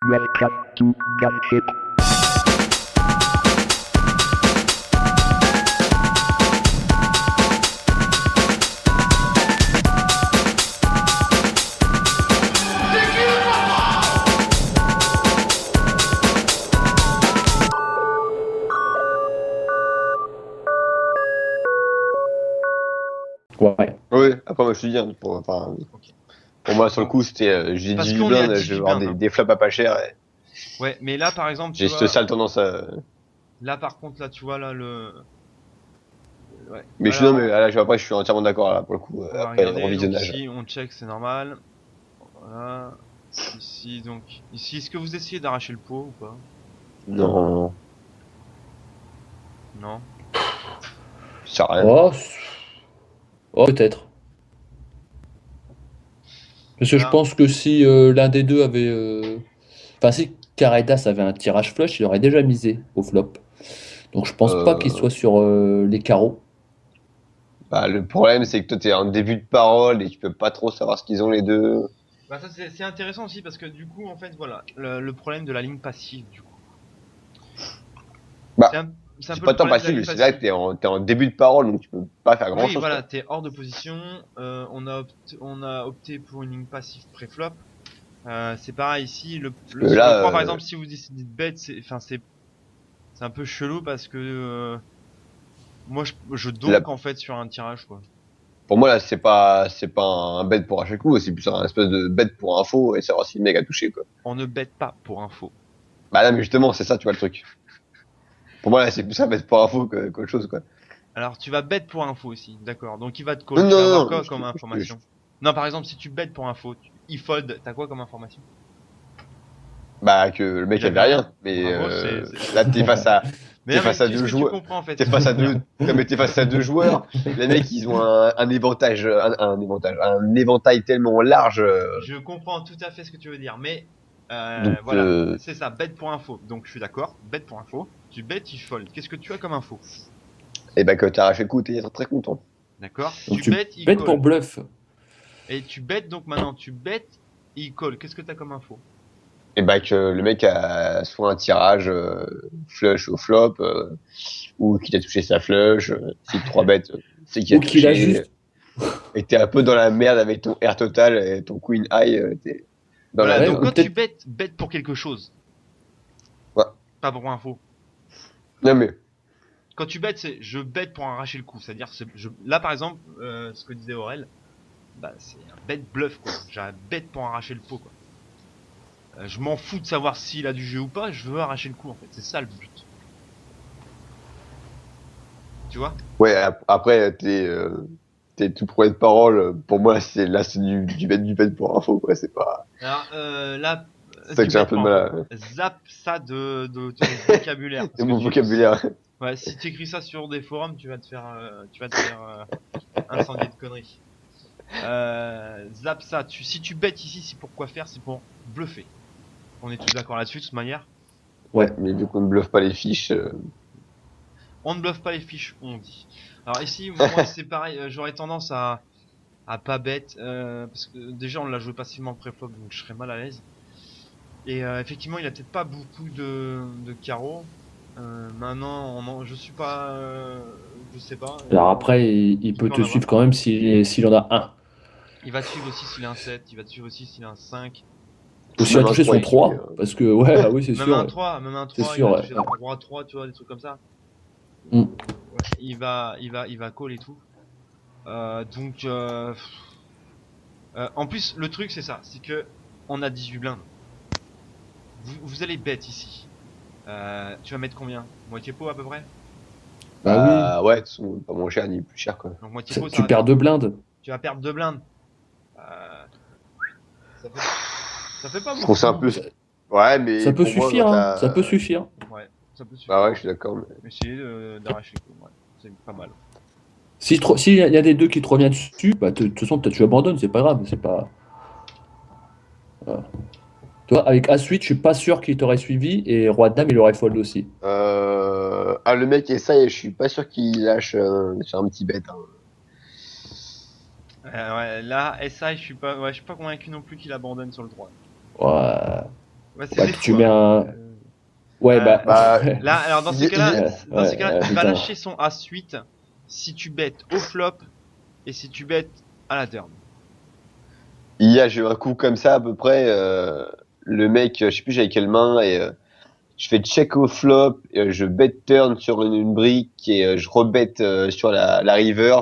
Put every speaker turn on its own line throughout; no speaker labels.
Welcome to Gunship.
Ouais.
Oui, après moi je te dis, hein,
Ok.
pour moi sur le coup c'était j'ai
Parce
18
qu'on est à
blindes, je
18
vais avoir
blindes, hein.
des flops à pas cher et
Ouais, mais là par exemple, tu
j'ai cette
vois,
sale tendance à.
là par contre, là tu vois, là ouais.
Mais je suis non mais là après je suis entièrement d'accord là pour le coup,
On va
après
regarder, donc
revisionnage.
ici on check, c'est normal. Voilà. Ici, donc, ici, est-ce que vous essayez d'arracher le pot ou pas?
Non,
Non.
ça sert à rien.
Oh, oh, peut-être. Parce que je
Là,
pense que si l'un des deux avait. Enfin, si Karedas avait un tirage flush, il aurait déjà misé au flop. Donc je pense pas qu'il
Euh,
soit sur les carreaux.
Bah, le problème c'est que toi t'es en début de parole et tu peux pas trop savoir ce qu'ils ont les deux.
bah ça c'est intéressant aussi parce que du coup, en fait, voilà, le problème de la ligne passive, du coup. C'est
Bah,
un, c'est un
c'est
peu
pas
le
tant
problème de la
passif,
ligne
mais c'est là que
passive.
t'es en début de parole donc tu peux pas faire grand
Oui,
chose
voilà,
quoi.
t'es hors de position. On a opté pour une ligne passive pré-flop. C'est pareil ici.
Parce que
Sur le
là,
3 par exemple, si vous décidez de bet, c'est un peu chelou parce que moi je
là,
donk en fait sur un tirage quoi.
pour moi là c'est pas un bet pour acheter le coup, c'est plus un espèce de bet pour info et savoir si le mec a touché quoi.
On ne bet pas pour info.
Bah là mais justement c'est ça tu vois le truc. Pour moi là c'est plus un bet pour info qu'autre chose quoi.
Alors tu vas bet pour info aussi, d'accord. Donc il va te
Non
call. Tu
non
vas avoir
non,
quoi comme
je-
information? Non, par exemple, si tu bet pour info, il fold, t'as quoi comme information?
bah que le mec
Il
avait
avait rien.
rien, mais
Bravo,
là
Mais non, mais
t'es
est-ce
deux
que tu
joueurs,
comprends en fait
t'es
ce que je
face
veux
à
dire?
deux, non, mais t'es face à deux joueurs. Les mecs ils ont un avantage, un éventail tellement large,
Je comprends tout à fait ce que tu veux dire, mais
donc
voilà, c'est ça, bet pour info. Donc je suis d'accord, bet pour info. Tu bet, il fold. Qu'est-ce que tu as comme info?
et bah que t'as arraché le coup t'es très content.
D'accord?
Donc
Tu
tu
bet, il
bêtes pour
call.
bluff.
Et tu bet donc maintenant, tu bet, il call. Qu'est-ce que t'as comme info?
Et bah que le mec a soit un tirage flush au flop, ou qu'il a touché sa flush, si 3 bêtes, c'est qu'il a
Ou qu'il a
touché,
juste.
et que t'es un peu dans la merde avec ton air total et ton queen high, t'es dans la
Voilà,
Ouais,
donc
merde.
ou
quand tu
peut-être.
bet pour quelque chose,
Ouais.
pas pour info.
Non mais,
Quand tu bet, c'est je bet pour arracher le coup. C'est-à-dire, là par exemple, ce que disait Aurel, bah c'est un bet bluff quoi. J'ai un bet pour arracher le pot quoi. Je m'en fous de savoir s'il a du jeu ou pas, je veux arracher le coup en fait. C'est ça le but. Tu vois?
ouais, après, t'es tout premier de parole, pour moi, c'est du bet pour info, quoi, c'est pas,
Alors là,
c'est ça que
du
j'ai un
bet
peu de
pour
mal
info.
à,
Zap ça de ton vocabulaire.
de
Parce que
mon vocabulaire.
ouais, si tu écris ça sur des forums, tu vas te faire incendier de conneries. Zap ça. Si tu bêtes ici, c'est pour quoi faire? C'est pour bluffer. On est tous d'accord là-dessus de toute manière.
Ouais, mais vu qu'on ne bluffe pas les fiches,
On ne bluffe pas les fiches, on dit. Alors ici, moi c'est pareil, j'aurais tendance à pas bête, parce que déjà on l'a joué passivement pré-flop, donc je serais mal à l'aise. Et effectivement, il a peut-être pas beaucoup de carreaux. Maintenant, je suis pas, je sais pas.
Alors après, il
Il
peut
peut en
te
avoir.
suivre quand même s'il en a un.
Il va te suivre aussi s'il a un 7, il va te suivre aussi s'il a un 5.
Ou s'il a
même un
touché
3
son
il suit.
3. Parce que, ouais, ah oui, c'est
Même un
sûr.
3,
C'est
il
sûr,
va
ouais.
toucher son roi 3, tu vois, des trucs comme ça.
Mm.
Il va call et tout. Donc, en plus, le truc c'est ça, c'est que on a 18 blindes. Vous allez bet ici. Tu vas mettre combien? Moitié pot à peu près?
Bah oui.
Bah, ouais, de toute façon, pas moins cher ni plus cher, quoi.
Donc moitié pot, ça
Tu
va
perds
faire.
2 blindes.
Tu vas perdre 2 blindes. Ça fait, ça fait pas
Je trouve ça un
beaucoup.
peu, ouais,
Ça
mais
peut
pour moi,
suffire,
quand
hein. Ça peut
t'as,
suffire.
Ouais, ça peut
bah
suffire.
ouais, je suis d'accord, mais
Essayer d'arracher le coup, ouais. C'est pas mal.
S'il y a des deux qui te reviennent dessus, bah, de toute façon, tu abandonnes, c'est pas grave. C'est pas. Voilà. Toi, avec As-8, je suis pas sûr qu'il t'aurait suivi et Roi-Dame, il aurait fold aussi.
ah, le mec essaye, je suis pas sûr qu'il lâche sur un petit bet, hein.
Ouais, là, SI, je suis pas convaincu non plus qu'il abandonne sur le 3.
Ouais.
Bah, c'est
Bah,
des
que tu
fous,
mets
hein.
un. Ouais, bah.
Bah,
Là, alors dans ces
il-
cas-là, il va
putain.
lâcher son As-8 si tu bêtes au flop et si tu bêtes à la turn.
Hier, j'ai eu un coup comme ça à peu près. Le mec, je sais plus j'avais quelle main et je fais check au flop, je bet turn sur une brique et je rebet sur la river.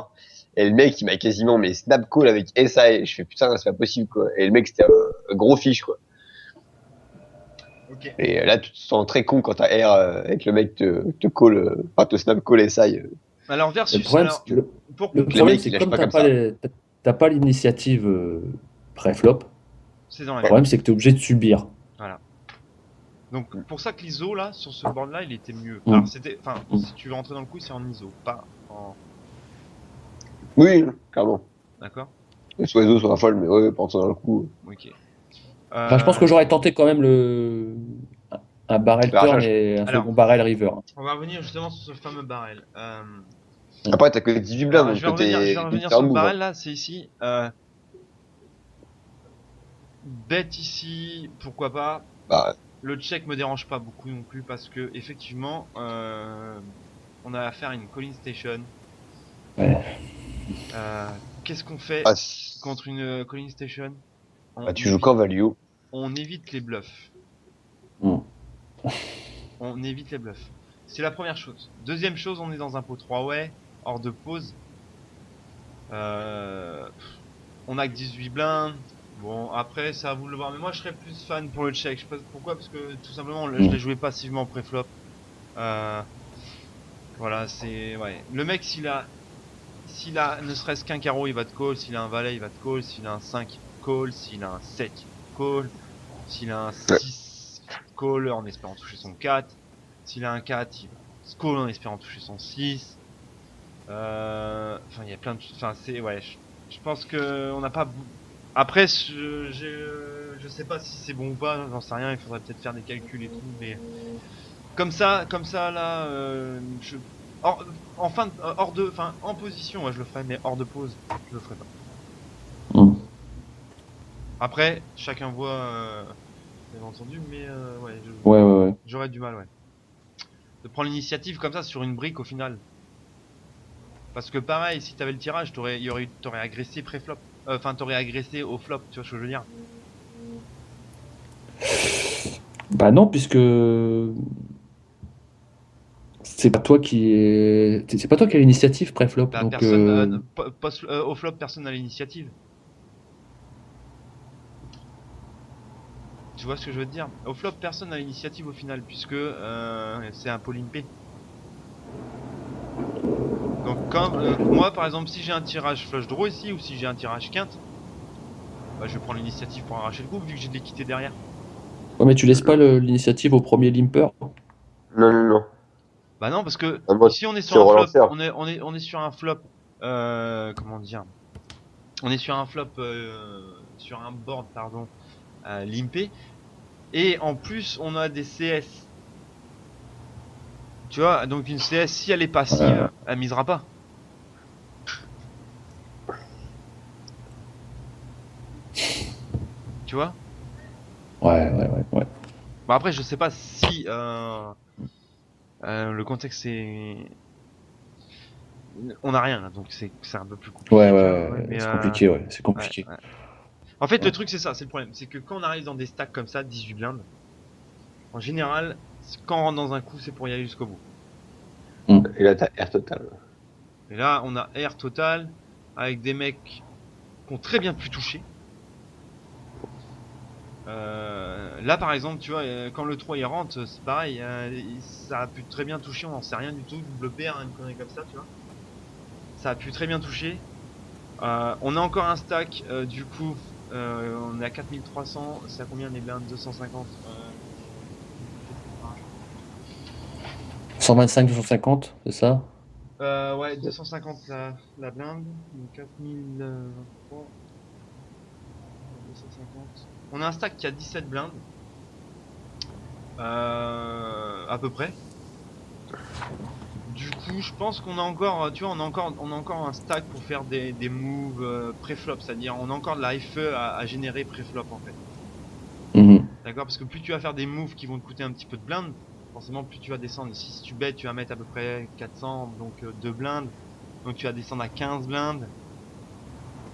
Et le mec, il m'a quasiment mais snap call avec SI. Et je fais putain, c'est pas possible quoi. Et le mec, c'était un gros fiche quoi.
Ok.
Et là, tu te sens très con quand t'as R avec le mec te call, enfin te snap call SI.
Alors
Le
versus,
problème,
alors pour
le
Donc les
problème,
mecs, ils
c'est
lâchent
comme
pas comme ça.
t'as pas l'initiative pré-flop, le
c'est dans la merde.
problème, c'est que tu es obligé de subir.
Voilà. Donc pour ça que l'ISO là sur ce board là, il était mieux.
Mm.
Alors c'était, enfin,
Mm.
si tu veux rentrer dans le coup, c'est en ISO, pas en.
Oui, clairement.
D'accord.
Soit oiseaux, soit folle, mais ouais, pensons dans le coup.
Ok.
Enfin, je pense que j'aurais tenté quand même un barrel turn
L'arrachage.
et un
Alors,
second barrel river.
on va revenir justement sur ce fameux barrel.
Après, t'as que 18 blindes,
Alors,
donc
je vais
t'es
revenir
un
sur le
move.
barrel
Hein.
là, c'est ici. Bet ici, pourquoi pas.
Bah,
Le check me dérange pas beaucoup non plus parce que effectivement, on a affaire à une calling station.
Ouais.
Qu'est-ce qu'on fait
ah,
contre une calling station?
bah, tu joues qu'en value.
On évite les bluffs.
Mm.
On évite les bluffs. C'est la première chose. Deuxième chose, on est dans un pot 3 way, hors de pause. On a que 18 blindes. Bon, après, c'est à vous de le voir. Mais moi, je serais plus fan pour le check. Je sais pas pourquoi, parce que tout simplement, je l'ai joué passivement pré-flop. Voilà, c'est... Ouais. Le mec, s'il a ne serait-ce qu'un carreau, il va te call. S'il a un valet, il va te call. S'il a un 5, il call. S'il a un 7, il call. S'il a un 6, il call en espérant toucher son 4. S'il a un 4, il va call en espérant toucher son 6. Enfin, il y a plein de... Enfin, c'est... Ouais, je pense que on n'a pas... Après, je sais pas si c'est bon ou pas, j'en sais rien, il faudrait peut-être faire des calculs et tout, mais... Comme ça, là, hors, hors de... Enfin, en position, ouais, je le ferais, mais hors de pause, je le ferais pas.
Mm.
Après, chacun voit, bien entendu, mais ouais,
Ouais.
j'aurais du mal, ouais. De prendre l'initiative comme ça sur une brique au final. Parce que pareil, si t'avais le tirage, t'aurais agressé pré-flop. Enfin, t'aurais agressé au flop, tu vois ce que je veux dire.
Bah non, puisque c'est pas toi c'est pas toi qui as l'initiative pré-flop.
Bah,
Donc,
personne, au flop, personne n'a l'initiative. Tu vois ce que je veux te dire? Au flop, personne n'a l'initiative au final, puisque c'est un pot limpé. Donc, comme moi, par exemple, si j'ai un tirage flush draw ici, ou si j'ai un tirage quinte, bah, je vais prendre l'initiative pour arracher le coup, vu que j'ai de l'équité derrière.
ouais, mais tu laisses pas l'initiative au premier limper.
Non.
Bah non, parce que
Ah, moi,
ici on est sur
c'est
un flop,
relanceur.
on est sur un flop, comment dire, on est sur un flop, sur un board pardon, limpé, et en plus on a des CS, tu vois, donc une CS si elle est passive, elle misera pas. Tu vois.
Ouais.
Bah après je sais pas si le contexte c'est, on a rien là, donc c'est un peu plus compliqué.
Ouais,
Mais,
c'est compliqué, ouais, c'est compliqué.
ouais. En fait,
Ouais.
le truc, c'est ça, c'est le problème. C'est que quand on arrive dans des stacks comme ça, 18 blindes, en général, quand on rentre dans un coup, c'est pour y aller jusqu'au bout.
Et là, t'as R total.
Et là, on a air total, avec des mecs qui ont très bien pu toucher. Là, par exemple, tu vois, quand le 3 il rentre, c'est pareil, ça a pu très bien toucher, on n'en sait rien du tout, double paire, une connerie comme ça, tu vois. Ça a pu très bien toucher. On a encore un stack, du coup, on est à 4300, c'est à combien les blindes? 250
125, 250, c'est ça?
Ouais, 250 la blinde, donc 4023, 250. On a un stack qui a 17 blindes, à peu près. Du coup, je pense qu'on a encore, tu vois, on a encore un stack pour faire des moves pré-flop, c'est-à-dire on a encore de la FE à générer pré-flop en fait.
Mhm.
D'accord? Parce que plus tu vas faire des moves qui vont te coûter un petit peu de blindes, forcément plus tu vas descendre. Ici, si tu bêtes, tu vas mettre à peu près 400, donc 2 blindes. Donc tu vas descendre à 15 blindes.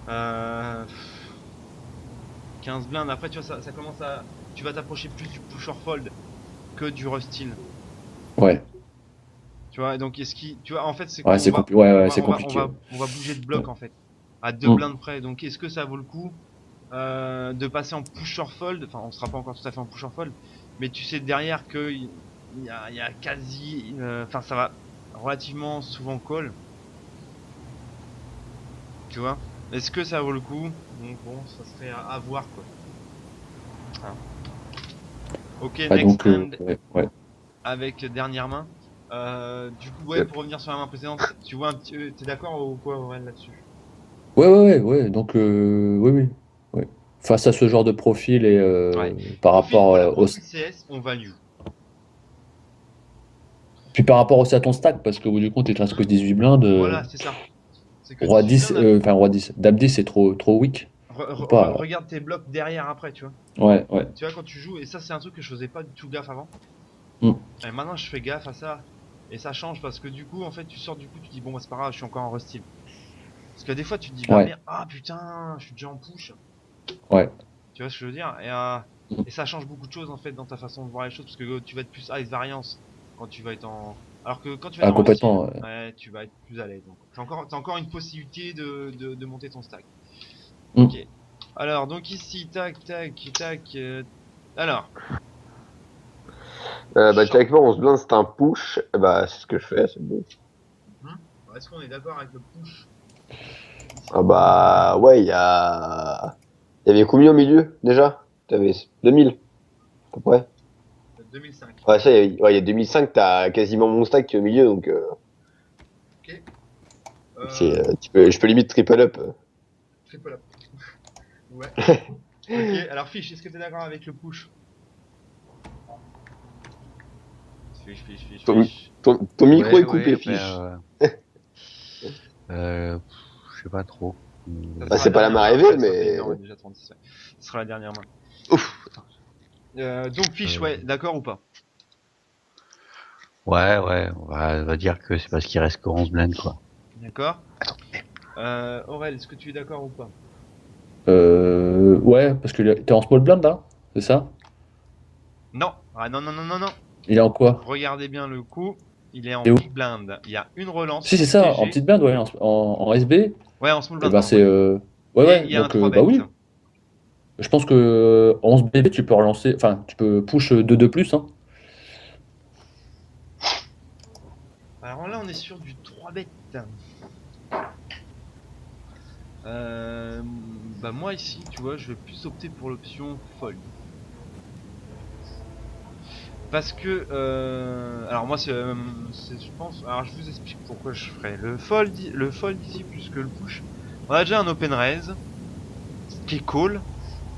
Euh, 15 blindes. Après, tu vois, ça commence à... Tu vas t'approcher plus du push or fold que du rustil.
Ouais,
Tu vois, donc est-ce qui... Tu vois, en fait, c'est
ouais,
qu'on
c'est
va...
compliqué. Ouais,
On
ouais,
va,
c'est
on va, on
compliqué.
va, on va bouger de bloc
Ouais.
en fait, à 2
Mm.
blindes près. Donc est-ce que ça vaut le coup de passer en push or fold? Enfin, on sera pas encore tout à fait en push or fold, mais tu sais derrière que il y a quasi, enfin ça va relativement souvent call, tu vois. Est-ce que ça vaut le coup? Donc bon, ça serait à voir quoi. Hein. Ok,
Ouais,
next
donc,
hand
ouais, ouais.
avec dernière main. Du coup, ouais,
Yep.
pour revenir sur la main précédente, tu vois un petit, t'es d'accord ou quoi, Aurel, là-dessus?
Ouais, ouais, ouais, ouais. Donc, oui, oui. Ouais. Face à ce genre de profil et
Ouais.
par
Profil,
rapport
voilà,
au
profil CS, on value.
puis par rapport aussi à ton stack, parce qu'au bout du compte, il te reste que 18 blindes.
Voilà, c'est ça. C'est que
Roi
18
10,
blindes.
enfin Roi 10. Dame 10, c'est trop weak. Faut pas.
Regarde tes blocs derrière après, tu vois.
Ouais, ouais.
Tu vois, quand tu joues, et ça, c'est un truc que je faisais pas du tout gaffe avant.
Mm.
Et maintenant, je fais gaffe à ça. Et ça change parce que du coup, en fait, tu sors du coup, tu dis, bon, bah, c'est pas grave, je suis encore en rustil. Parce que des fois, tu te dis, bah
Ouais,
merde, ah putain, je suis déjà en push.
ouais.
Tu vois ce que je veux dire?
Mm.
Et ça change beaucoup de choses en fait dans ta façon de voir les choses parce que tu vas être plus ice variance quand tu vas être en. Alors que quand tu vas être
Ah,
en rustil,
complètement.
ouais, tu vas être plus à l'aise. Donc, t'as encore une possibilité de monter ton stack. Ok.
Mm.
Alors, donc ici, tac, tac, tac. Alors,
Bah,
short.
théoriquement, on se blinde, c'est un push. Bah, c'est ce que je fais, c'est bon.
Mhm. Alors, est-ce qu'on est d'accord avec le push ici?
Ah bah, ouais, il y avait combien au milieu, déjà? T'avais 2000, à peu près.
2005.
Ouais, ça, ouais, il y a 2005, t'as quasiment mon stack qui est au milieu, donc,
Ok.
je peux limite triple up.
Triple up. Ouais. Ok. Alors, Fish, est-ce que t'es d'accord avec le push? Fish, Fish, Fish,
Ton,
Fish.
ton micro
Ouais,
est coupé,
ouais,
fiche.
je sais pas trop.
Ça
Bah,
sera la
c'est pas la
dernière
main
main,
arrivée,
ouais, ça fait une
mais,
heure, ouais, déjà 36. Ouais. Ce sera la dernière main.
ouf.
Donc Fish,
Euh,
ouais, d'accord ou pas?
ouais, on va dire que c'est parce qu'il reste que 11 blindes, quoi.
D'accord. Aurel, est-ce que tu es d'accord ou pas?
Ouais, parce que t'es en small blind là, c'est ça?
Non. Ah non, non, non, non, non.
Il est en quoi?
Regardez bien le coup. Il est en
C'est où?
big blind. Il y a une relance
Si, c'est ça, en
ITG.
petite blind, ouais, en SB.
Ouais, en small
Et
blind,
ben
pardon,
c'est.
ouais.
Ouais,
Et
ouais,
il y a un
donc
3
bah
bet.
oui. Je pense que 11 BB, tu peux relancer. Enfin, tu peux push 2 de plus, hein.
Alors là, on est sur du 3 bet. Bah moi ici, tu vois, je vais plus opter pour l'option fold. Parce que, alors moi je pense, alors je vous explique pourquoi je ferai le fold ici plus que le push. On a déjà un open raise qui est call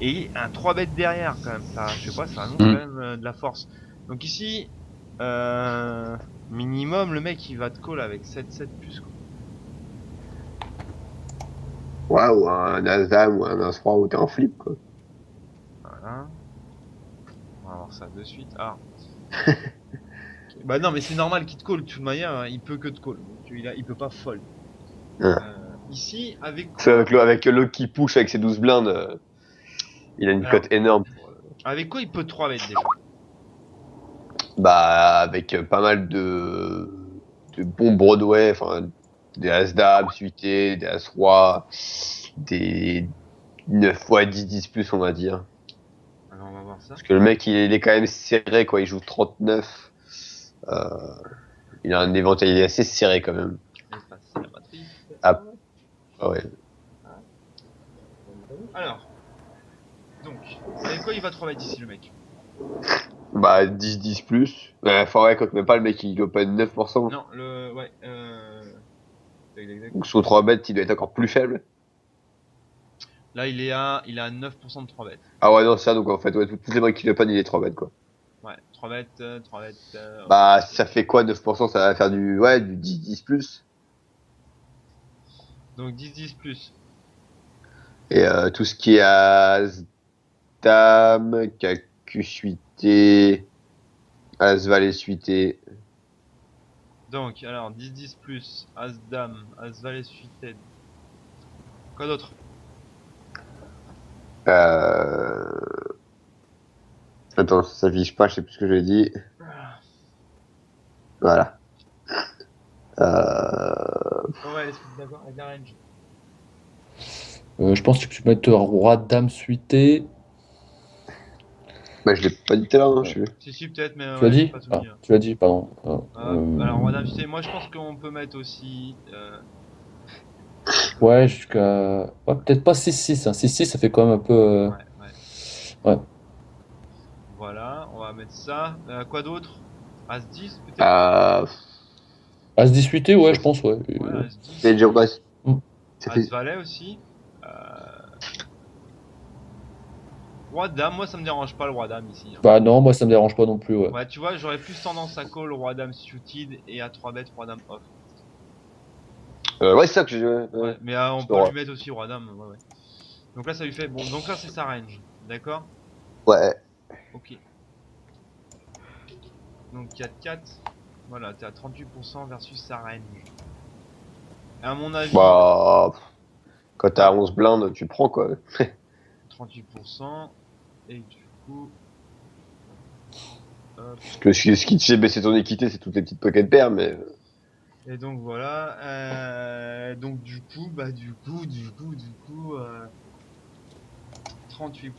et un 3 bet derrière quand même. Ça, je sais pas, ça annonce quand
Mm.
même de la force. Donc ici, euh, minimum le mec il va te call avec 7-7 plus quoi.
Ouais, ou un As-Dame, ou un As-Roi, ou t'es en flip, quoi.
Voilà. On va voir ça de suite. Ah. Bah non mais c'est normal qu'il te call de toute manière, hein, il peut que te call. Donc il peut pas fold.
Hein.
Ici, avec
Parce que
quoi?
avec l'autre qui push avec ses 12 blindes, il a une
Alors,
cote énorme.
avec quoi il peut 3 bet déjà?
Bah, avec pas mal de bons Broadway, enfin, des As-Dame suités, des As-Roi, des 9 fois 10 plus, on va dire.
Alors on va voir ça.
Parce que le mec, il est quand même serré, quoi. Il joue 39. Euh, il a un éventail, il est assez serré, quand même.
Effacer la matrice.
Ah, ouais.
Alors, donc, avec quoi il va 3 bet ici le mec?
Bah, 10 plus. Enfin, ouais, quand même pas, le mec, il doit pas être 9%.
Non, le. Ouais, tac, tac, tac.
Donc, sur 3 bêtes, il doit être encore plus faible.
Là il a 9% de 3 bet.
Ah ouais, non, c'est ça, donc en fait, ouais, toutes les mains qui le pan, il est 3 bêtes, quoi.
Ouais, 3 bet, 3 bet.
Bah, ça fait quoi, 9%? Ça va faire du 10 plus.
Donc 10-10 plus.
Et tout ce qui est As, Dame, Q suité. As valet suité.
Donc, alors, 10-10 plus, As-Dame, As-Valet suited. Quoi d'autre?
Euh... Attends, ça s'affiche pas, je sais plus ce que j'ai dit. Voilà.
Ouais, est-ce que tu es d'accord avec la range?
Je pense que tu peux mettre roi, dame, suité.
Bah, je l'ai pas dit tout à l'heure, hein, je sais plus.
Si, peut-être, mais
Tu l'as
ouais, j'ai
dit?
pas tout
Ah,
mis.
tu l'as dit, pardon.
Alors, Madame, tu sais, moi je pense qu'on peut mettre aussi.
Ouais, jusqu'à. Ouais, peut-être pas 6-6. Hein. 6-6, ça fait quand même un peu.
Ouais, ouais.
Ouais.
Voilà, on va mettre ça. Quoi d'autre? As-10 peut-être?
Euh...
As-10 suité, ouais, je pense, ouais.
Ouais,
Mais
As-10.
j'ai pas- ça fait...
As-Valet aussi. Roi-Dame, moi ça me dérange pas le Roi-Dame ici, hein.
Bah non, moi ça me dérange pas non plus, ouais.
Ouais, tu vois, j'aurais plus tendance à call Roi-Dame suited et à 3 bêtes Roi-Dame off.
Ouais, c'est ça que j'ai...
Ouais, mais on
je
peut
crois.
lui mettre aussi Roi-Dame, ouais, ouais. Donc là ça lui fait. Bon, donc là c'est sa range, d'accord?
Ouais.
Ok. Donc 4-4. Voilà, t'es à 38% versus sa range. À mon avis,
Bah... Quand t'as 11 blindes, tu prends, quoi.
38%. Et du coup. Hop.
Parce que ce qui te fait baisser ton équité, c'est toutes les petites pocket paires, mais...
Et donc voilà. Donc du coup, 38%.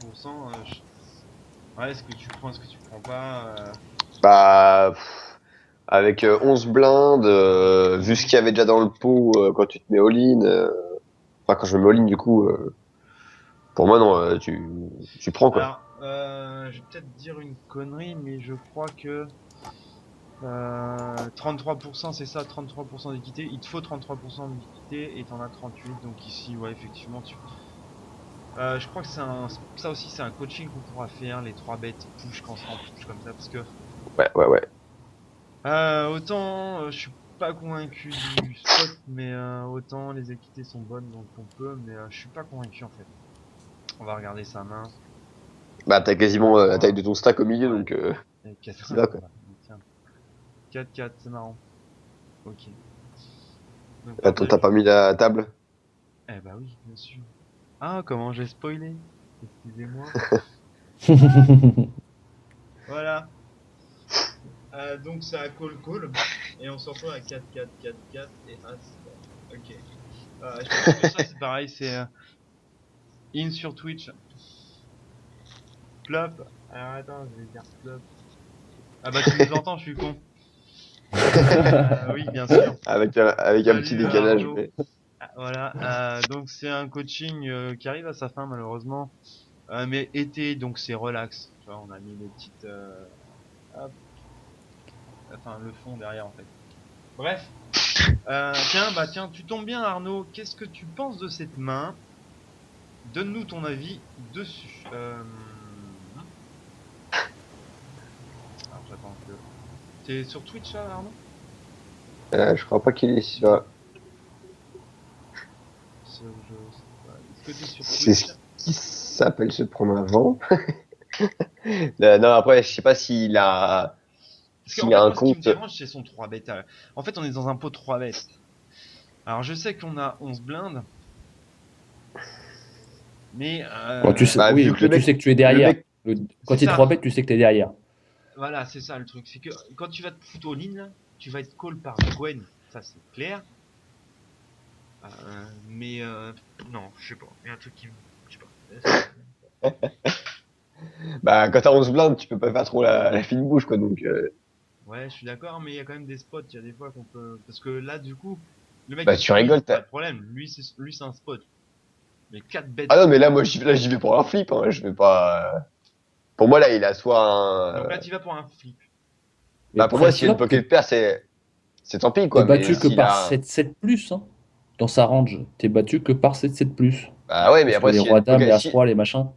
Ouais, est-ce que tu prends, est-ce que tu prends pas
Bah... Avec 11 blindes, vu ce qu'il y avait déjà dans le pot quand tu te mets all-in... Enfin, quand je me mets all-in, du coup... Pour moi, non, tu prends, quoi.
Alors, je vais peut-être dire une connerie, mais je crois que 33%, c'est ça, 33% d'équité. Il te faut 33% d'équité et t'en as 38. Donc ici, ouais, effectivement, je crois que ça aussi, c'est un coaching qu'on pourra faire, les 3 bêtes push quand on push comme ça, parce que
Ouais.
autant je suis pas convaincu du spot, mais autant les équités sont bonnes, donc on peut, mais je suis pas convaincu en fait. On va regarder sa main.
Bah, t'as quasiment la taille de ton stack au milieu,
Ouais.
donc...
Et 4,
c'est là, quoi.
tiens. 4-4, c'est marrant. Ok. Donc,
Attends,
partage.
t'as pas mis la table?
Eh bah oui, bien sûr. Ah, comment j'ai spoilé. Excusez-moi. Voilà. Donc c'est à call. Et on se retrouve à 4-4, 4-4 et As. Ok. Je pense que ça c'est pareil, c'est in sur Twitch. Flop. Alors attends, je vais dire flop. Ah bah tu nous entends, je suis con. Oui, bien sûr.
Avec un petit
Salut,
décalage,
Arnaud.
mais...
Voilà. Donc c'est un coaching qui arrive à sa fin malheureusement. Mais été, donc c'est relax. Tu vois, on a mis les petites... hop. Enfin, le fond derrière en fait. Bref. Tiens, tu tombes bien Arnaud. Qu'est-ce que tu penses de cette main? Donne-nous ton avis dessus. Alors j'attends que... T'es sur Twitch là Arnaud?
je crois pas qu'il est sur...
Est-ce que t'es sur
C'est
Twitch?
ce qui s'appelle se prendre un vent. Non, après, je sais pas s'il a...
Parce qu'en
S'il
fait,
a un
moi, ce qui me
compte...
dérange, c'est son 3 bêta. En fait, on est dans un pot 3 bêtes. Alors, je sais qu'on a 11 blindes. Mais,
Bon, tu sais,
Bah,
oui,
vu que
mais
le
tu
mec...
sais que tu es
Le
derrière.
mec...
Quand
c'est
il est
ça.
3 bêtes, tu sais que tu es derrière.
Voilà, c'est ça le truc. C'est que quand tu vas te foutre au ligne, tu vas être call par Gwen. Ça, c'est clair. Mais, non, je sais pas. Il y a un truc qui me... Je sais pas.
Bah, quand t'as 11 blindes, tu peux pas faire trop la fine bouche, quoi, donc...
Ouais, je suis d'accord, mais il y a quand même des spots. Il y a des fois qu'on peut... Parce que là, du coup, le mec
Bah,
qui
tu rigoles,
pas
t'as...
de problème. Lui, c'est un spot. Mais 4 bêtes.
Ah non, mais là, moi, j'y vais pour un flip, hein. Je vais pas... Pour moi, là, il a soit
Donc
un...
là, tu vas pour un flip.
Bah,
Et
pour moi, s'il y a une
pré-flop,
pocket pair, c'est tant pis,
t'es
quoi, mais
battu que
s'il
par
a...
7-7 plus. Hein. Dans sa range, t'es battu que par 7-7 plus.
Bah ouais, mais
Parce que
après,
les
s'il y a
rois
une
dames, les
pocket...
as-rois, les machins.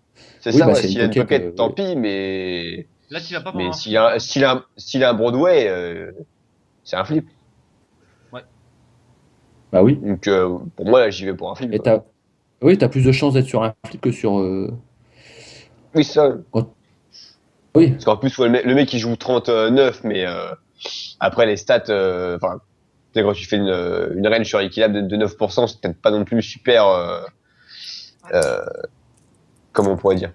C'est
Oui,
ça,
bah
ouais,
c'est une
s'il y a une
pocket.
pocket, tant
Oui.
pis, mais...
Là, tu vas pas pour
Mais
un
s'il
flip.
a, s'il a un Broadway, c'est un flip.
Ouais.
Bah oui.
Donc, pour moi, là, j'y vais pour un flip,
Et
quoi.
oui, t'as plus de chances d'être sur un flip que sur.
Oui, ça.
Quand- Oui.
Parce qu'en plus, ouais, le mec il joue 39, mais après les stats, enfin, tu sais, quand tu fais une range sur équilibre de 9%, c'est peut-être pas non plus super, euh, comment on pourrait dire,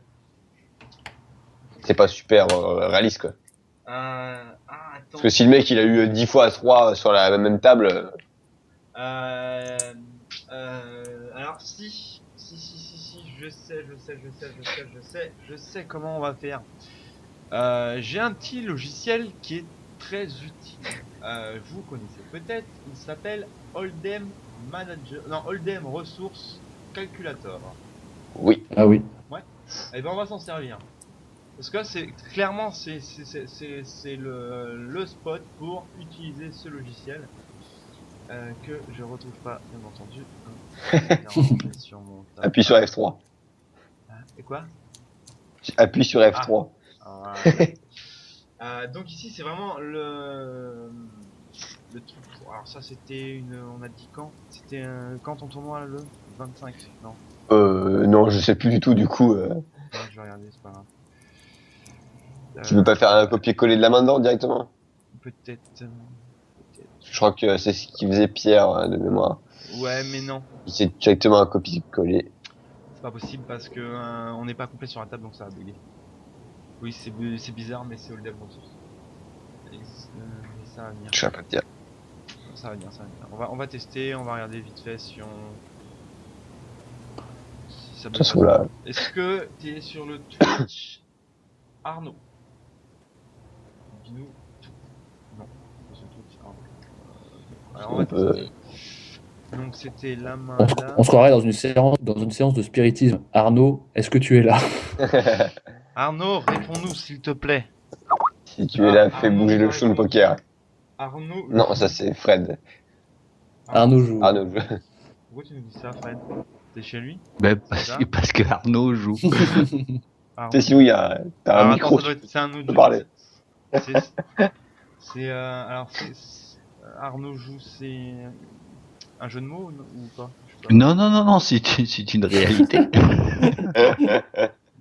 c'est pas super réaliste quoi.
Attends.
Parce que si le mec il a eu 10 fois à 3 sur la même table,
Alors si, je sais comment on va faire. J'ai un petit logiciel qui est très utile. Vous connaissez peut-être, il s'appelle Hold'em Manager, non Hold'em Resource Calculator.
oui.
Ah oui.
Ouais. Et ben on va s'en servir. Parce que là, c'est clairement c'est le spot pour utiliser ce logiciel que je retrouve pas bien entendu. Rangé sur mon tab.
Appuie sur F3.
Et quoi?
Appuie sur
Ah,
F3.
voilà. Donc ici c'est vraiment le truc. Alors ça c'était on a dit quand? C'était quand ton tournoi le 25? Non,
Non, je sais plus du tout du coup.
non, je vais regarder, c'est pas grave.
Tu veux pas faire un copier-coller de la main dedans directement?
Peut-être.
Je crois que c'est ce qu'il faisait Pierre de mémoire.
Ouais, mais non,
Il fait directement un copier-coller.
c'est pas possible parce que on n'est pas complet sur la table donc ça va bugger. Oui, c'est bizarre, mais c'est Hold'em Resource. Mais ça va venir.
Je sais pas te dire.
Ça va venir, ça va venir. On va tester, on va regarder vite fait si ça
De
bug
toute façon,
pas.
là,
Est-ce que t'es sur le Twitch Arnaud? Dis-nous tout. Non, pas sur le Twitch Arnaud. Alors on va
on peut...
tester. Donc c'était la main
On se,
là.
on se croirait dans une séance de spiritisme. Arnaud, est-ce que tu es là?
Arnaud, réponds-nous s'il te plaît.
Si tu es là, fais
Arnaud
bouger
nous
le
a
chou de
répondu.
poker.
Arnaud.
Non, ça c'est Fred.
Arnaud joue.
Arnaud.
Pourquoi tu nous dis ça, Fred? T'es chez lui?
Ben,
Ça
parce que Arnaud joue.
Arnaud.
Tu sais, sinon, t'as un
Alors
micro,
attends, c'est un autre
tu peux
jeu.
parler.
Alors Arnaud joue, c'est un jeu de mots ou pas? Je sais pas.
Non, c'est une réalité.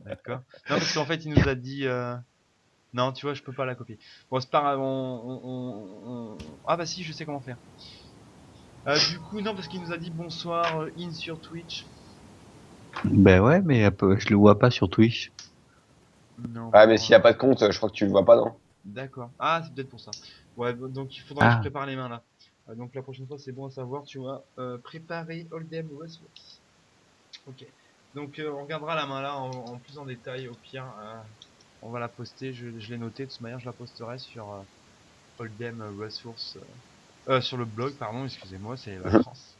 D'accord. Non, parce qu'en fait, il nous a dit. Non, tu vois, je peux pas la copier. Bon, c'est pas grave. Ah bah si, je sais comment faire. Du coup, non, parce qu'il nous a dit bonsoir, in sur Twitch.
Ben ouais, mais je le vois pas sur Twitch.
Non.
Ouais, mais s'il y a pas de compte, je crois que tu le vois pas, non?
D'accord. Ah, c'est peut-être pour ça. Ouais, donc il faudra que je
Ah,
prépare les mains là. Donc la prochaine fois, c'est bon à savoir, tu vois. Préparer Hold'em Resource. Ok. Donc on regardera la main là en plus en détail au pire. On va la poster, je l'ai noté, de toute manière je la posterai sur Hold'em Resource. Sur le blog, pardon, excusez-moi, c'est les vacances.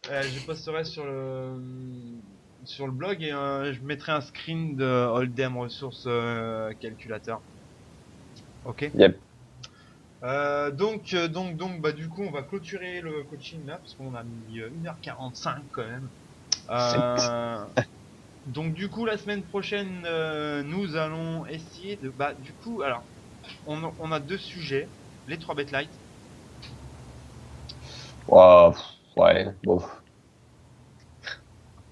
Je posterai sur le blog et je mettrai un screen de Hold'em Resource Calculator. Ok.
Yep.
Donc, bah, du coup, on va clôturer le coaching là, parce qu'on a mis 1h45 quand même. Donc, du coup, la semaine prochaine, nous allons essayer de. Bah, du coup, alors, on a deux sujets. Les 3 bet light.
Wow, ouais, bon.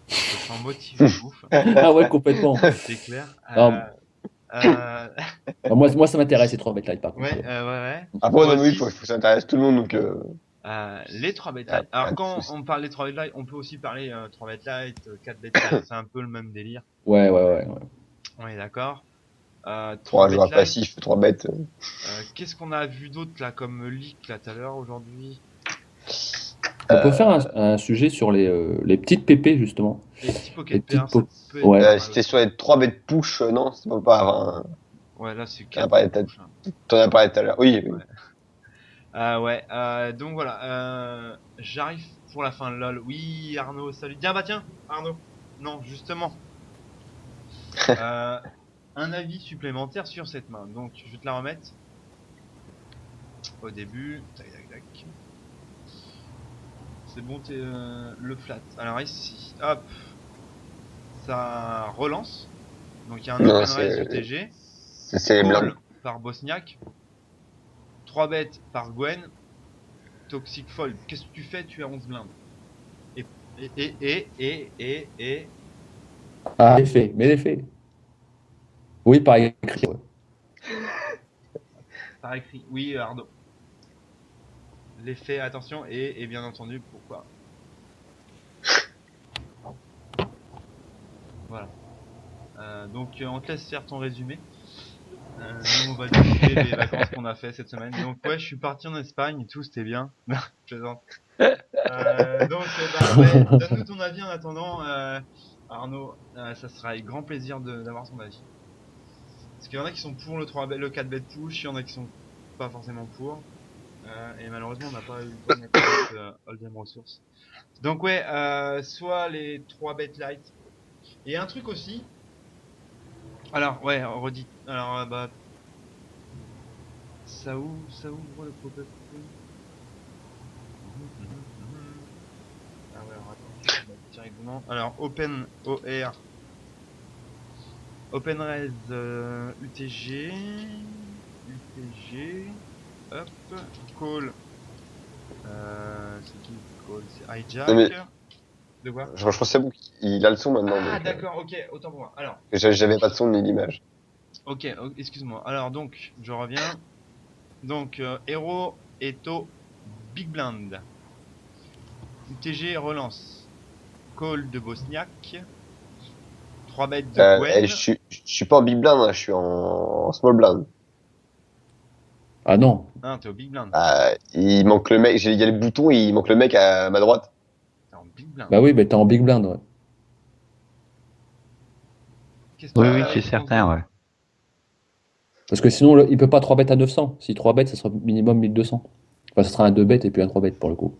Je sens motivé, ouf.
Ah ouais, complètement.
C'est clair.
Non,
Euh,
moi, ça m'intéresse, les 3 bêtes light, par contre.
ouais.
Après,
Moi
non, oui,
aussi.
faut que ça intéresse tout le monde, donc
Les 3 bet
y a
light. Alors,
pas de
quand
souci.
on parle des 3 bet light, on peut aussi parler 3 bet light, 4 bet light. C'est un peu le même délire.
Ouais.
On est d'accord. 3
Pour un
bet
joueur
light.
passif, 3 bêtes.
Qu'est-ce qu'on a vu d'autre là comme leak là tout à l'heure aujourd'hui?
On peut faire un sujet sur les petites pépés, justement.
Les petits
Les
pocket
petites
pairs, ça
pop.
peut être
Ouais.
pas mal
C'était
aussi.
sur les 3 bêtes push, non? C'est pas, enfin,
Ouais, là c'est
t'en as
4
parlé
bêtes touches, hein.
t'en as parlé tout à l'heure. Oui, oui.
Ouais, donc voilà, j'arrive pour la fin, lol. Oui, Arnaud, salut. Tiens, bah tiens, Arnaud. Non, justement. Euh, un avis supplémentaire sur cette main. Donc, je vais te la remettre. Au début. Tac. C'est bon, t'es le flat. Alors ici, hop. Ça relance. Donc il y a un
Non,
open
c'est
raise UTG.
les blancs.
Call par Bosniak. 3 bêtes par Gwen. Toxic fold. Qu'est-ce que tu fais? Tu es 11 blindes. Et.
Ah, les faits, mais les faits. Oui, par écrit. Ouais.
Par écrit. Oui, Arnaud. L'effet, attention, et bien entendu, pourquoi. Voilà. Donc, on te laisse faire ton résumé. Nous, on va discuter des vacances qu'on a fait cette semaine. Donc, ouais, je suis parti en Espagne et tout, c'était bien. Non, je plaisante. Donc, bah, ouais, donne-nous ton avis en attendant, Arnaud. Ça sera avec grand plaisir d'avoir ton avis. Parce qu'il y en a qui sont pour le 4 bet push, il y en a qui sont pas forcément pour. Et malheureusement, on n'a pas eu le temps de mettre Hold'em ressources. Donc, ouais, soit les 3 bet light. Et un truc aussi. Alors, ouais, redit. Alors, bah, ça ouvre le pop-up. Ah ouais, alors attends, je vais mettre directement. Alors, OpenRes UTG, hop, call, c'est qui call? C'est hijack.
Non, mais-
De quoi?
Je pense que c'est bon, il a le son maintenant.
Ah
Donc,
d'accord, ok, autant pour moi. Alors,
j'avais pas de son ni d'image.
ok, excuse-moi. Alors donc, je reviens. Donc, Hero Eto Big Blind. UTG relance. Call de Bosniak. 3 bêtes de Gwen.
Je suis pas en big blind, hein, je suis en small blind.
Ah non.
Ah, t'es au Big Blind.
Il manque le mec, il y a les boutons et il manque le mec à ma droite.
T'es en Big Blind.
Bah oui, bah t'es en big blind. Ouais.
Qu'est-ce que
Oui,
tu
oui,
fais
c'est
avec ton
certain,
zone?
ouais.
Parce que sinon, il peut pas 3 bêtes à 900. Si 3 bêtes, ça sera minimum 1200. Enfin, ça sera un 2 bêtes et puis un 3 bêtes pour le coup.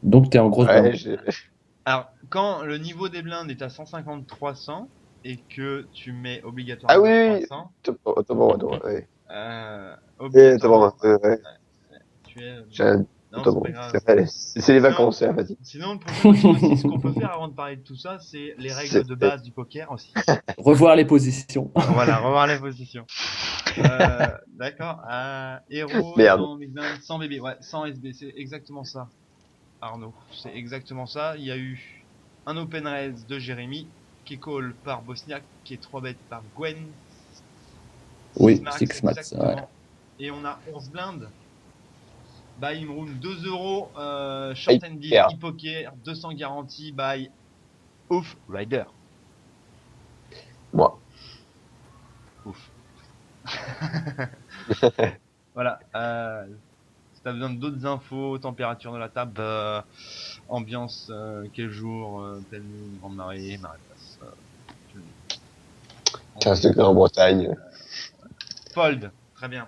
Donc t'es en grosse
Ouais,
blind.
Alors, quand le niveau des blindes est à 150-300 et que tu mets
Ah
obligatoirement
oui, oui,
300,
autant pour moi, ouais. Attends,
obligatoirement,
ouais.
tu es... Non,
Autant
c'est
pour
pas
moi.
grave.
C'est les
Sinon,
vacances, c'est la fatigue.
sinon, le problème aussi, ce qu'on peut faire avant de parler de tout ça, c'est les règles de base du poker aussi.
Revoir les positions.
Voilà, revoir les positions. D'accord. Héros
Merde.
étant Big Blind, sans bébé. Ouais, sans SB, c'est exactement ça, Arnaud. C'est exactement ça. Il y a eu un open raise de Jérémy, qui est call par Bosniak, qui est 3 bêtes par Gwen. 6
Oui,
max,
six mats.
exactement.
Ouais.
Et on a 11 blindes. Buy in room 2 euros, short
Aïe,
and deal,
merde.
e-poker, 200 garanties, by Ouf Rider.
Moi.
Ouf. Voilà. Si t'as besoin d'autres infos, température de la table, ambiance, quel jour, pleine lune, grande marée, marée basse.
15 degrés en Bretagne.
Fold, très bien.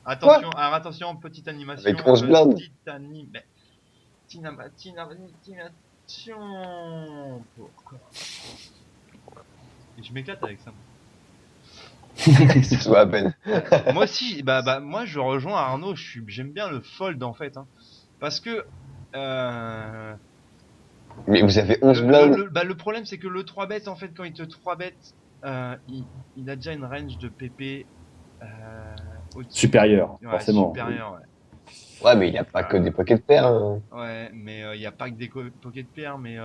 Quoi?
Attention, alors attention, petite animation.
Avec 11 blindes.
Petite animation. Pourquoi? Et je m'éclate avec ça.
C'est tout à peine.
Moi aussi, moi je rejoins Arnaud. J'aime bien le fold en fait, hein, parce que
Mais vous avez 11 blindes.
le problème c'est que le 3 bet en fait quand il te 3 bet, il a déjà une range de PP au-dessus.
Supérieur,
Ouais,
forcément.
supérieur, ouais.
Ouais, mais il a pas que des pocket pairs. Hein.
Ouais, mais il y a pas que des pocket pairs, mais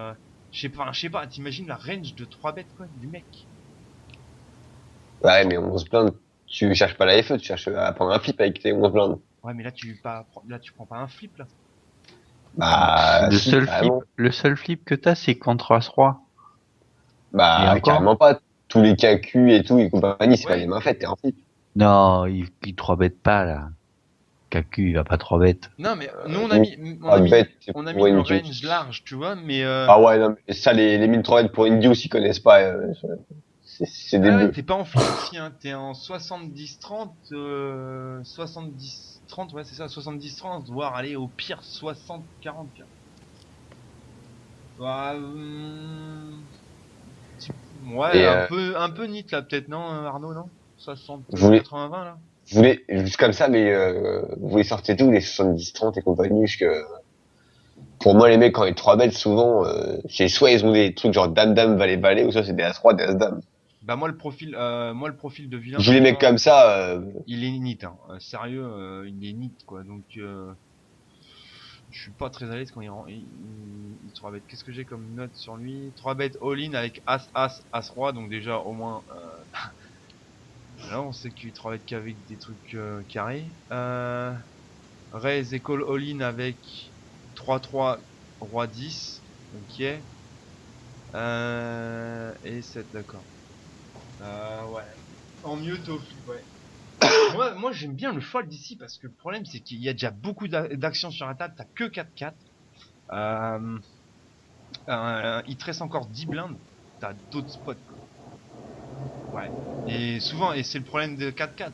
je sais pas, t'imagines la range de 3 bêtes quoi du mec.
Ouais, mais 11 blindes, tu cherches pas la FE, tu cherches à prendre un flip avec tes 11 blindes.
Ouais, mais là tu prends pas un flip là.
Bah,
Le
si,
seul flip,
carrément.
le seul flip que t'as, c'est contre As-Roi. Et
Bah,
encore?
carrément pas. Tous les KQ et tout et compagnie, c'est pas
Ouais.
les mains faites, t'es en flip.
Non, il 3 bêtes pas, là. Kaku, il va pas 3 bêtes.
Non, mais nous
bête,
on a
pour
mis le
Indy.
range large, tu vois, mais
Ah ouais, non, mais ça, les 1300 pour Indy aussi connaissent pas, c'est des
ah ouais,
bleus.
t'es pas en flip aussi, hein, t'es en 70-30, 70-30, ouais, c'est ça, 70-30, voire aller au pire 60-40, pire. Bah, ouais,
Et,
un peu neat là, peut-être, non, Arnaud, non? 60,
je voulais,
80-20 là?
je voulais, juste comme ça, mais, vous voulez sortir d'où les 70-30 et compagnie, parce que, pour moi, les mecs, quand ils 3 bêtes, souvent, c'est soit ils ont des trucs genre dame-dame, valet-valet, ou soit c'est des as-roi, des as-dame.
Bah, moi, le profil de vilain,
Je les mecs
franchement,
comme ça,
il est neat, hein. Sérieux, il est neat, quoi, donc, je suis pas très à l'aise quand il 3 bet. Qu'est-ce que j'ai comme note sur lui? 3 bet all-in avec As, As, As, Roi. Donc déjà, au moins... là, on sait qu'il 3 bet qu'avec des trucs carrés. Raise et call all-in avec 3-3, Roi 10. Ok. Et 7, d'accord. Ouais. En mieux, t'es au flip, ouais. Moi j'aime bien le fold d'ici parce que le problème c'est qu'il y a déjà beaucoup d'actions sur la table, t'as que 4-4. Il te reste encore 10 blindes, t'as d'autres spots quoi. Ouais. Et souvent, et c'est le problème de 4-4,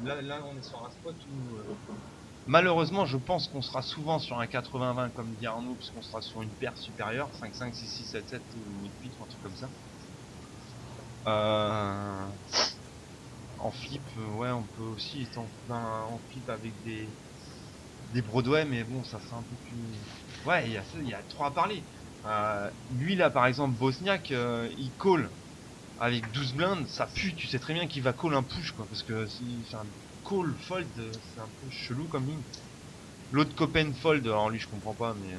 là on est sur un spot où malheureusement je pense qu'on sera souvent sur un 80-20 comme dit Arnaud, puisqu'on sera sur une paire supérieure, 5-5, 6-6, 7-7 ou 8-8 ou un truc comme ça. En flip, ouais, on peut aussi être en flip avec des Broadway, mais bon, ça sera un peu plus... Ouais, il y a trop à parler. Lui, là, par exemple, Bosniak, il call avec 12 blindes, ça pue, tu sais très bien qu'il va call un push, quoi, parce que s'il fait un call fold, c'est un peu chelou comme ligne. L'autre Copen fold, alors lui, je comprends pas, mais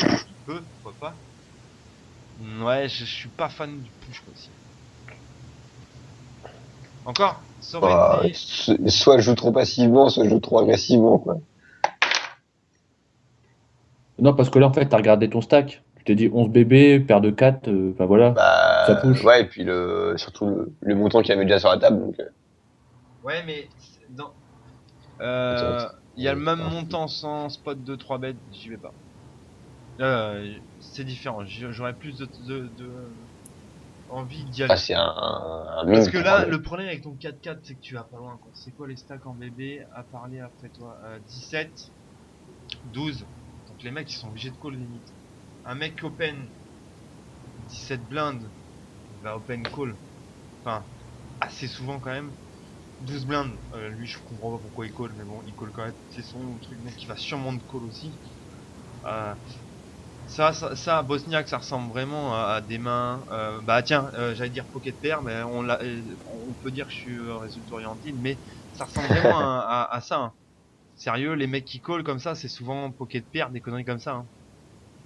il peut, pourquoi pas. Ouais, je suis pas fan du push, quoi, aussi. Encore, ça aurait
Bah,
été...
soit je joue trop passivement, soit je joue trop agressivement, quoi.
Non, parce que là, en fait, t'as regardé ton stack. Tu t'es dit 11 bébés, paire de 4, enfin voilà, ça
Bah,
push.
ouais, et puis surtout le montant qu'il y avait déjà sur la table, donc,
Ouais, mais dans...
attends,
Il y a le même
attends.
montant sans spot de 3 bêtes, j'y vais pas. C'est différent, j'aurais plus de envie d'y
Ah,
aller.
c'est un
Parce
mime,
que
quoi.
là, le problème avec ton 4-4, c'est que tu vas pas loin, quoi. C'est quoi les stacks en bébé à parler après toi 17, 12. Donc les mecs, ils sont obligés de call limite. Un mec open 17 blindes, il va open call. Enfin, assez souvent quand même. 12 blindes, lui je comprends pas pourquoi il call, mais bon, il call quand même. C'est son truc, donc il va sûrement de call aussi. Ça, Bosniak, ça ressemble vraiment à des mains. Bah tiens, j'allais dire pocket pair, mais on peut dire que je suis résultat orienté, mais ça ressemble vraiment à ça. Hein. Sérieux, les mecs qui call comme ça, c'est souvent pocket pair, des conneries comme ça. Hein.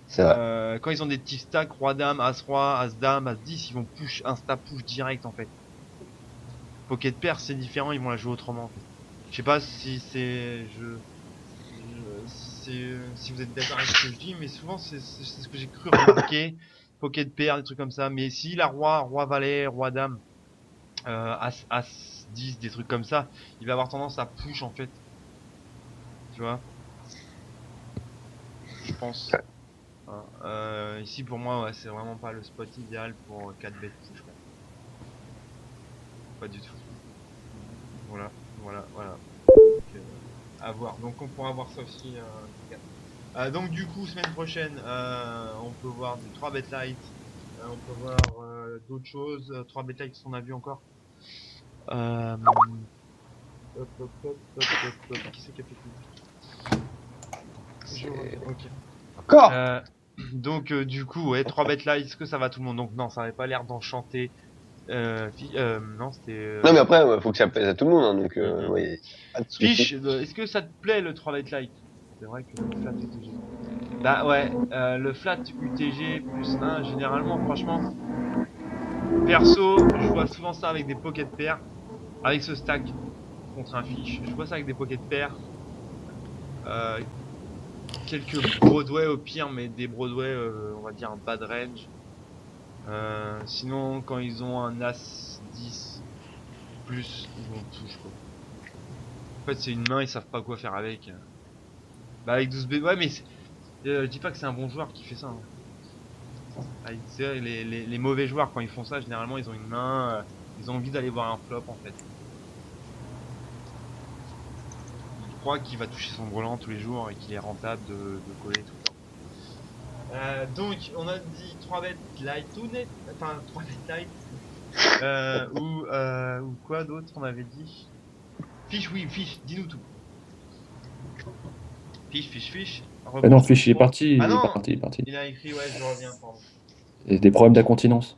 C'est vrai.
Quand ils ont des petits stacks, roi dame, as roi, as dame, as 10, ils vont push, insta push direct en fait. Pocket pair, c'est différent, ils vont la jouer autrement. En fait. Je sais pas si c'est si vous êtes d'accord avec ce que je dis, mais souvent c'est ce que j'ai cru remarquer. Pocket pair, des trucs comme ça. Mais si la roi valet, roi dame, as 10, des trucs comme ça, il va avoir tendance à push en fait. Tu vois, je pense. Hein. Ici pour moi, ouais, c'est vraiment pas le spot idéal pour 4 bêtes push. Quoi. Pas du tout. Voilà. Donc, à voir. Donc on pourra voir ça aussi. Donc du coup semaine prochaine on peut voir du 3 bet light, on peut voir d'autres choses, 3 bet light qu'on a vu encore. Qui c'est qui a fait tout? Ok.
Encore!
Donc du coup ouais 3 bet light, est-ce que ça va tout le monde? Donc non ça avait pas l'air d'enchanter. Non c'était.
Non, mais après, ouais, faut que ça plaise à tout le monde, hein, donc, ouais, pas de soucis.
Fiche, est-ce que ça te plaît le 3 bet light? C'est vrai que le flat UTG. Bah ouais, le flat UTG plus 1, généralement, franchement, perso, je vois souvent ça avec des pocket pairs, avec ce stack contre un fiche. Je vois ça avec des pocket pairs, quelques Broadway au pire, mais des Broadway, on va dire un bad range. Sinon, quand ils ont un As 10 plus, ils vont touche quoi. En fait, c'est une main, ils savent pas quoi faire avec. Bah avec 12 B, ouais, mais je dis pas que c'est un bon joueur qui fait ça. Hein. Les mauvais joueurs quand ils font ça, généralement ils ont une main, ils ont envie d'aller voir un flop en fait. Ils croient qu'il va toucher son brelan tous les jours et qu'il est rentable de coller tout le temps. Donc on a dit 3 bêtes light tout net, enfin 3 bêtes light, ou quoi d'autre on avait dit. Fiche, oui, fiche, dis-nous tout. Fiche.
Mais non, Fish, il est
Rebonjour.
parti,
Ah
il est
non,
parti, il est parti.
il a écrit ouais je reviens, pardon.
Et des problèmes d'incontinence.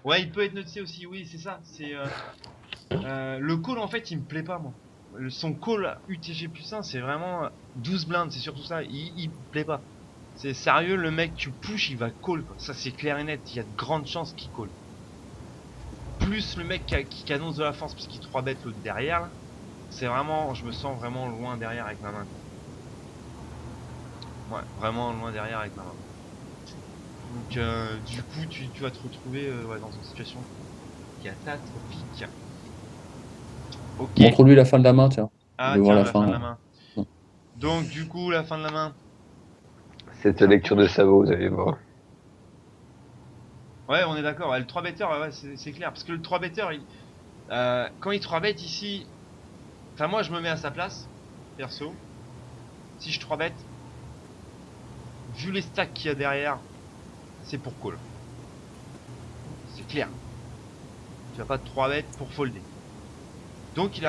Ouais, il peut être noté aussi, oui, c'est ça. C'est le call en fait, il me plaît pas moi. son call UTG plus 1, c'est vraiment 12 blindes, c'est surtout ça, il plaît pas. C'est sérieux, le mec, tu push, il va call, quoi. Ça, c'est clair et net, il y a de grandes chances qu'il call. Plus le mec qui annonce de la force, parce qu'il 3 bet l'autre derrière, là, c'est vraiment, je me sens vraiment loin derrière avec ma main. Ouais, vraiment loin derrière avec ma main. Donc, du coup, tu vas te retrouver ouais, dans une situation catastrophique. Ok.
Montre-lui la fin de la main, tiens.
Ah,
Je vais voir
tiens,
la
la fin de la
fin.
main.
Mm.
Donc, du coup, la fin de la main.
Cette
Ça
lecture de
bouge.
cerveau, vous allez voir.
Ouais, on est d'accord. Ouais, le 3 better, ouais, c'est clair. Parce que le 3 better, quand il 3 bet ici. Enfin, moi, je me mets à sa place, perso. Si je 3 bet, vu les stacks qu'il y a derrière, c'est pour call. C'est clair. Tu vas pas de 3 bet pour folder. Donc,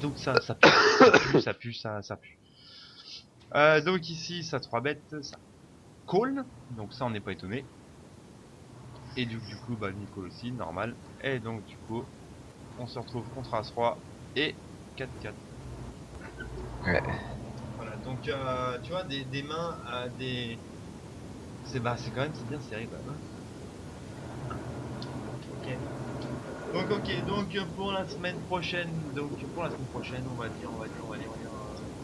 donc ça pue. Ça pue. Donc, ici, ça 3 bet, ça call. Donc, ça, on n'est pas étonné. Et du coup, bah, Nicole aussi, normal. Et donc, du coup, on se retrouve contre As-Roi et 4-4.
Ouais.
Voilà, donc, tu vois, des mains à des. C'est quand même c'est bien serré quand même. Hein. Ok. Donc pour la semaine prochaine, on va dire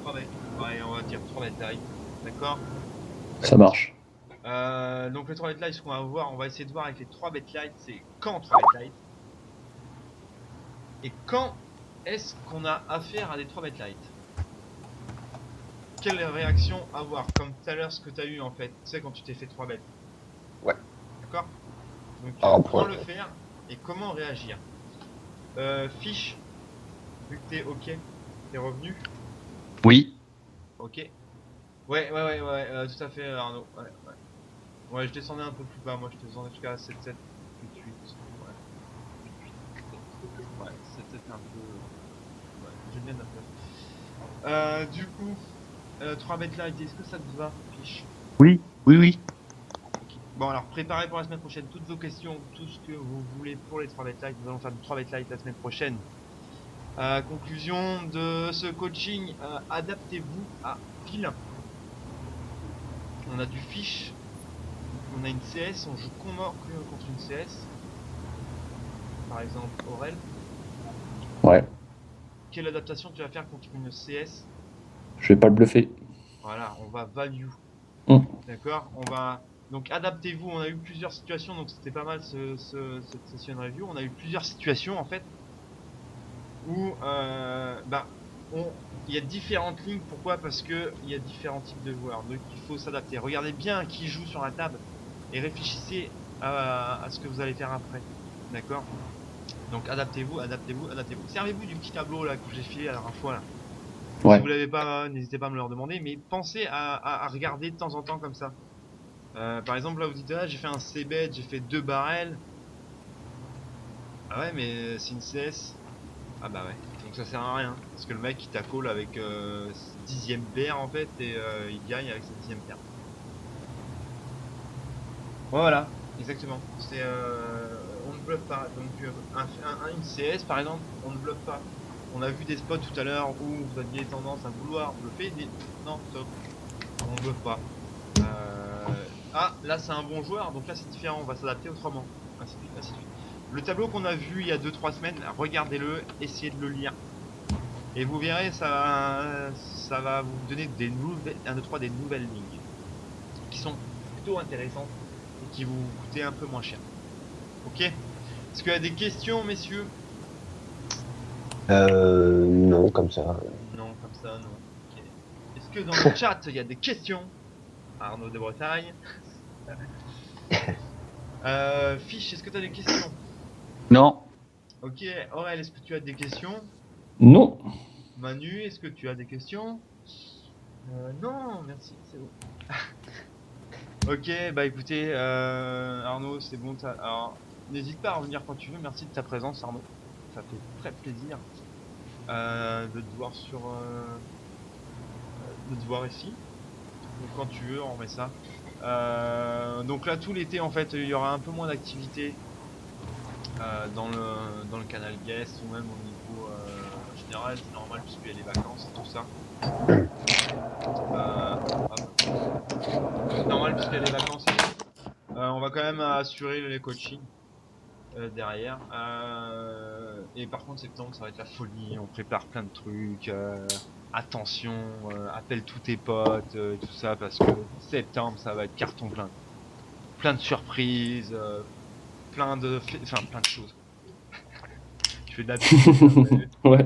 3 bêtes. Ouais, on va dire 3 bêtes live. D'accord.
Ça marche.
Donc les 3 bêtes live, ce qu'on va voir, on va essayer de voir avec les 3 bêtes light, c'est quand 3 bêtes light et quand est-ce qu'on a affaire à des 3 bêtes light. Quelle réaction avoir, comme tout à l'heure ce que tu as eu en fait, tu sais quand tu t'es fait 3 bêtes.
Ouais.
D'accord. Donc comment le faire et comment réagir. Fiche, vu que t'es ok, t'es revenu.
Oui.
Ok. Ouais, tout à fait Arnaud. Ouais, je descendais un peu plus bas, moi je descendais jusqu'à 7-7, 8-8. Ouais. 8-8. Ouais, 7-7 un peu. Ouais, j'aime bien la place. Du coup, 3 bêtes là, est-ce que ça te va, Fiche?
Oui. Oui, oui.
Ok. Bon alors, préparez pour la semaine prochaine toutes vos questions, tout ce que vous voulez pour les 3 bêtes light. Nous allons faire du 3 bêtes light la semaine prochaine. Conclusion de ce coaching, adaptez-vous à pile. On a du fiche, on a une CS, on joue contre une CS. Par exemple, Aurel.
Ouais.
Quelle adaptation tu vas faire contre une CS?
Je vais pas le bluffer.
Voilà, on va value.
Mm.
D'accord. On va donc adaptez-vous. On a eu plusieurs situations, donc c'était pas mal cette session review. On a eu plusieurs situations en fait où il y a différentes lignes. Pourquoi? Parce que il y a différents types de joueurs. Donc il faut s'adapter. Regardez bien qui joue sur la table et réfléchissez à ce que vous allez faire après. D'accord. Donc adaptez-vous. Servez-vous du petit tableau là que j'ai filé la dernière fois là.
Ouais.
Si vous l'avez pas, n'hésitez pas à me le demander, mais pensez à regarder de temps en temps comme ça. Par exemple, là vous dites, ah, j'ai fait un C-bet, j'ai fait 2 barrels. Ah ouais, mais c'est une CS. Ah bah ouais, donc ça sert à rien. Parce que le mec il t'a call avec 10ème paire en fait, et il gagne avec sa 10ème paire. Voilà, exactement. C'est on ne bluffe pas. Donc une CS par exemple, on ne bluffe pas. On a vu des spots tout à l'heure où vous aviez tendance à vouloir bluffer. Non, stop. On ne bluffe pas. Ah, là c'est un bon joueur, donc là c'est différent, on va s'adapter autrement. Ainsi de suite, ainsi de suite. Le tableau qu'on a vu il y a 2-3 semaines, regardez-le, essayez de le lire. Et vous verrez, ça va vous donner des nouvelles lignes qui sont plutôt intéressantes et qui vous coûter un peu moins cher. Ok? Est-ce qu'il y a des questions, messieurs?
Non, comme ça.
Non, comme ça, non. Ok. Est-ce que dans le chat, il y a des questions? Arnaud de Bretagne. Fiche, est-ce que tu as des questions?
Non.
Ok, Aurel, est-ce que tu as des questions?
Non.
Manu, est-ce que tu as des questions? Non, merci, c'est bon. Ok, bah écoutez, Arnaud, c'est bon. Alors, n'hésite pas à revenir quand tu veux. Merci de ta présence, Arnaud. Ça fait très plaisir de te voir de te voir ici. Donc quand tu veux, on remet ça. Donc là, tout l'été, en fait, il y aura un peu moins d'activité dans le canal guest ou même au niveau, je général, c'est normal puisqu'il y a les vacances et tout ça. C'est normal puisqu'il y a les vacances et tout. On va quand même assurer les coachings derrière. Et par contre, septembre, ça va être la folie. On prépare plein de trucs. Attention, appelle tous tes potes, tout ça, parce que septembre, ça va être carton plein. Plein de surprises, plein de choses. Je fais de la pub.
Ouais.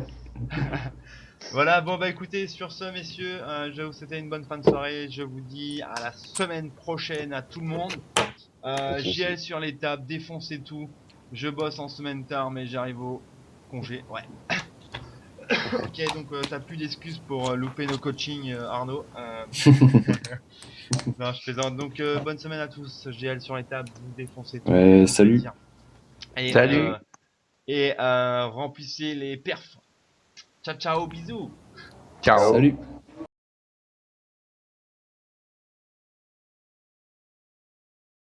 Voilà, bon bah écoutez, sur ce messieurs, je vais vous souhaiter une bonne fin de soirée. Je vous dis à la semaine prochaine à tout le monde. JL sur les tables, défoncez tout. Je bosse en semaine tard, mais j'arrive au congé. Ouais. Ok, donc t'as plus d'excuses pour louper nos coachings, Arnaud. Non, je plaisante. Donc bonne semaine à tous. JL sur les tables, vous défoncez tout.
Ouais,
Faites
salut.
plaisir. Et,
Salut.
Remplissez les perfs. Ciao ciao, bisous.
Ciao.
Salut.